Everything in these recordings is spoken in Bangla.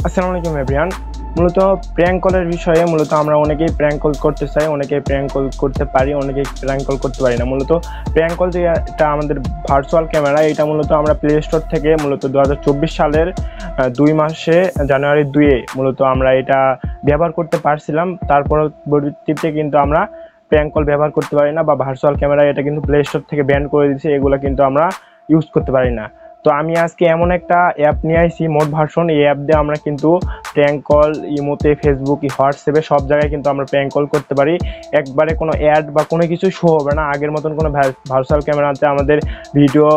আসসালামু আলাইকুম এভরিওয়ান। মূলত প্র্যাঙ্ক কলের বিষয়ে মূলত আমরা অনেকেই প্র্যাঙ্ক কল করতে চাই, অনেকেই প্র্যাঙ্ক কল করতে পারি, অনেকেই প্র্যাঙ্ক কল করতে পারি না। মূলত প্র্যাঙ্ক কল যেটা আমাদের ভার্চুয়াল ক্যামেরা, এটা মূলত আমরা প্লে স্টোর থেকে মূলত 2024 সালের 2 মাসে জানুয়ারি 2-এ মূলত আমরা এটা ব্যবহার করতে পারছিলাম। তারপর পরবর্তীতে কিন্তু আমরা প্র্যাঙ্ক কল ব্যবহার করতে পারি না, বা ভার্চুয়াল ক্যামেরা এটা কিন্তু প্লে স্টোর থেকে ব্যান করে দিয়েছে, এগুলো কিন্তু আমরা ইউজ করতে পারি না। তো আমি আজকে এমন একটা অ্যাপ নিয়ে আসছি, মোড ভার্সন। এই অ্যাপ দিয়ে আমরা কিন্তু প্র্যাঙ্ক কল ইমোতে, ফেসবুক, হোয়াটসঅ্যাপে সব জায়গায় কিন্তু আমরা প্র্যাঙ্ক কল করতে পারি। একবারে কোনো অ্যাড বা কোনো কিছু শো হবে না। আগের মতন কোনো ভার্চুয়াল ক্যামেরাতে আমাদের ভিডিও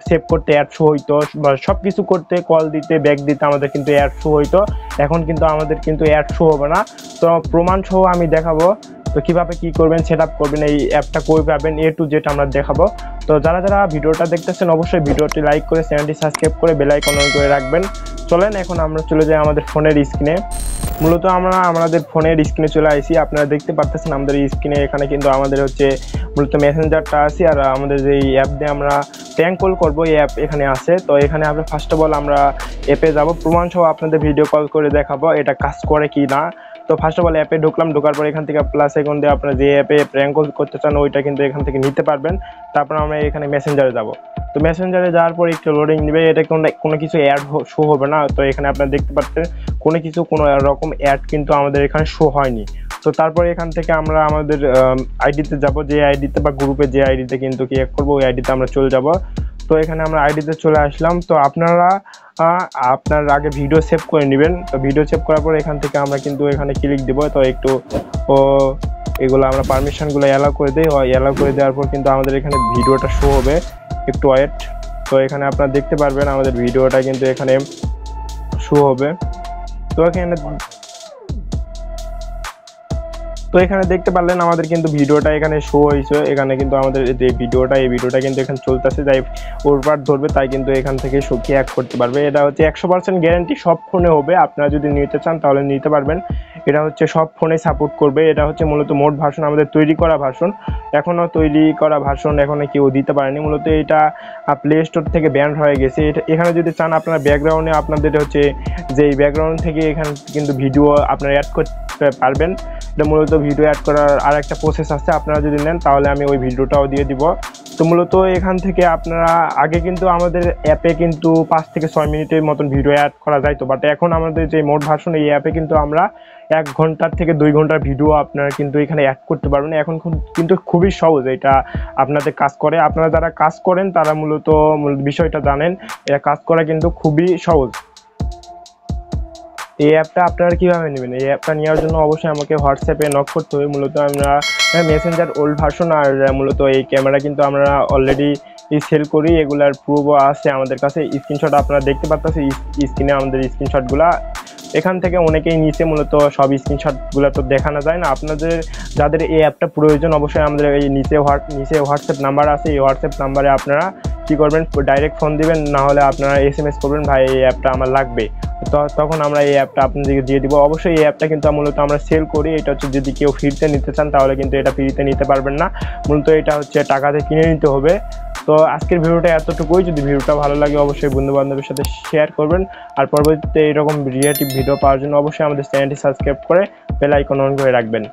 সেভ করতে অ্যাড শো হইতো, বা সব কিছু করতে, কল দিতে, ব্যাক দিতে আমাদের কিন্তু অ্যাড শো হইতো। এখন কিন্তু আমাদের কিন্তু অ্যাড শো হবে না। তো প্রমাণ সহ আমি দেখাবো তো কীভাবে কী করবেন, সেট আপ করবেন, এই অ্যাপটা কই পাবেন, A to Z আমরা দেখাবো। তো যারা যারা ভিডিওটা দেখতেছেন অবশ্যই ভিডিওটি লাইক করে, চ্যানেলটি সাবস্ক্রাইব করে, বেল আইকন অন করে রাখবেন। চলেন এখন আমরা চলে যাই আমাদের ফোনের স্ক্রিনে। মূলত আমরা আমাদের ফোনের স্ক্রিনে চলে আসি। আপনারা দেখতে পাচ্ছেন আমাদের স্ক্রিনে এখানে কিন্তু আমাদের হচ্ছে মূলত মেসেঞ্জারটা আছে, আর আমাদের যে অ্যাপ দিয়ে আমরা প্র্যাঙ্ক কল করবো এই অ্যাপ এখানে আছে। তো এখানে আমরা ফার্স্ট অফ অল আমরা অ্যাপে যাব, প্রমাণ সহ আপনাদের ভিডিও কল করে দেখাবো এটা কাজ করে কি না। তো ফার্স্ট অফ অল অ্যাপে ঢুকলাম, ঢোকার পর এখান থেকে প্লাস আইকন দিয়ে আপনারা যে অ্যাপে প্র্যাঙ্ক কল করতে চান ওইটা কিন্তু এখান থেকে নিতে পারবেন। তারপর আমরা এখানে মেসেঞ্জারে যাব। তো মেসেঞ্জারে যাওয়ার পর একটু লোডিং নেবে, এটা কোনো কিছু অ্যাড শো হবে না। তো এখানে আপনারা দেখতে পাচ্ছেন কোনো রকম অ্যাড কিন্তু আমাদের এখানে শো হয়নি। তো তারপরে এখান থেকে আমরা আমাদের আইডিতে যাব, যে আইডিতে বা গ্রুপে যে আইডিতে কিন্তু ক্রিয়েট করবো ওই আইডিতে আমরা চলে যাব। তো এখানে আমরা আইডিতে চলে আসলাম। তো আপনারা আপনার আগে ভিডিও সেভ করে নেবেন। তো ভিডিও সেভ করার পর এখান থেকে আমরা কিন্তু এখানে ক্লিক দেব। তো একটু এগুলো আমরা পারমিশনগুলো অ্যালাউ করে দিই। অ্যালাউ করে দেওয়ার পর কিন্তু আমাদের এখানে ভিডিওটা শো হবে, একটু ওয়েট। তো এখানে আপনারা দেখতে পারবেন আমাদের ভিডিওটা কিন্তু এখানে শো হবে। তো এখানে দেখতে পারলেন আমাদের কিন্তু ভিডিওটা এখানে শো হয়েছে। এখানে কিন্তু আমাদের যে ভিডিওটা, এই ভিডিওটা কিন্তু এখানে চলতেছে, যাই ওভার ধরবে তাই কিন্তু এখান থেকে শোকে অ্যাড করতে পারবে। এটা হচ্ছে 100% গ্যারান্টি, সব ফোনে হবে। আপনারা যদি নিতে চান তাহলে নিতে পারবেন। এটা হচ্ছে সব ফোনে সাপোর্ট করবে। এটা হচ্ছে মূলত মোড ভার্সন, আমাদের তৈরি করা ভার্সন। এখনও তৈরি করা ভার্সন এখনো কেউ দিতে পারেনি। মূলত এটা প্লে স্টোর থেকে ব্যান হয়ে গেছে। এখানে যদি চান আপনারা ব্যাকগ্রাউন্ডে আপনাদের হচ্ছে যে ব্যাকগ্রাউন্ড থেকে এখানে কিন্তু ভিডিও আপনারা অ্যাড করতে পারবেন। এটা মূলত ভিডিও অ্যাড করার আর একটা প্রসেস আছে, আপনারা যদি নেন তাহলে আমি ওই ভিডিওটাও দিয়ে দিব। তো মূলত এখান থেকে আপনারা আগে কিন্তু আমাদের অ্যাপে কিন্তু 5 থেকে 6 মিনিটের মতন ভিডিও অ্যাড করা যায়। তো বাট এখন আমাদের যে মোড ভার্সন এই অ্যাপে কিন্তু আমরা 1 ঘন্টার থেকে 2 ঘন্টার ভিডিও আপনারা কিন্তু এখানে অ্যাড করতে পারবেন। এখন কিন্তু খুবই সহজ এটা আপনাদের কাজ করে। আপনারা যারা কাজ করেন তারা মূলত বিষয়টা জানেন, এটা কাজ করা কিন্তু খুবই সহজ। এই অ্যাপটা আপনারা কীভাবে নেবেন? এই অ্যাপটা নেওয়ার জন্য অবশ্যই আমাকে হোয়াটসঅ্যাপে নক করতে হবে। মূলত আমরা মেসেঞ্জার ওল্ড ভার্সন, আর মূলত এই ক্যামেরা কিন্তু আমরা অলরেডি সেল করি, এগুলার প্রুফও আছে আমাদের কাছে। স্ক্রিনশট আপনারা দেখতে পাচ্ছেন স্ক্রিনে আমাদের স্ক্রিনশটগুলো এখান থেকে অনেকেই নিচে। মূলত সব স্ক্রিনশটগুলো তো দেখানো যায় না। আপনাদের যাদের এই অ্যাপটা প্রয়োজন অবশ্যই আমাদের এই নিচে হোয়াটসঅ্যাপ নাম্বার আছে, এই হোয়াটসঅ্যাপ নাম্বারে আপনারা কী করবেন, ডাইরেক্ট ফোন দিবেন, না হলে আপনারা SMS করবেন, ভাই এই অ্যাপটা আমার লাগবে। তো তখন আমরা এই অ্যাপটা আপনাদেরকে দিয়ে দিব। অবশ্যই এই অ্যাপটা কিন্তু মূলত আমরা সেল করি। এটা হচ্ছে যদি কেউ ফ্রিতে নিতে চান তাহলে কিন্তু এটা ফ্রিতে নিতে পারবেন না, মূলত এটা হচ্ছে টাকাতে কিনে নিতে হবে। তো আজকের ভিডিওটা এতটুকুই। যদি ভিডিওটা ভালো লাগে অবশ্যই বন্ধু বান্ধবের সাথে শেয়ার করবেন, আর পরবর্তীতে এরকম রিলেটিভ ভিডিও পাওয়ার জন্য অবশ্যই আমাদের চ্যানেলটি সাবস্ক্রাইব করে বেল আইকন অন করে রাখবেন।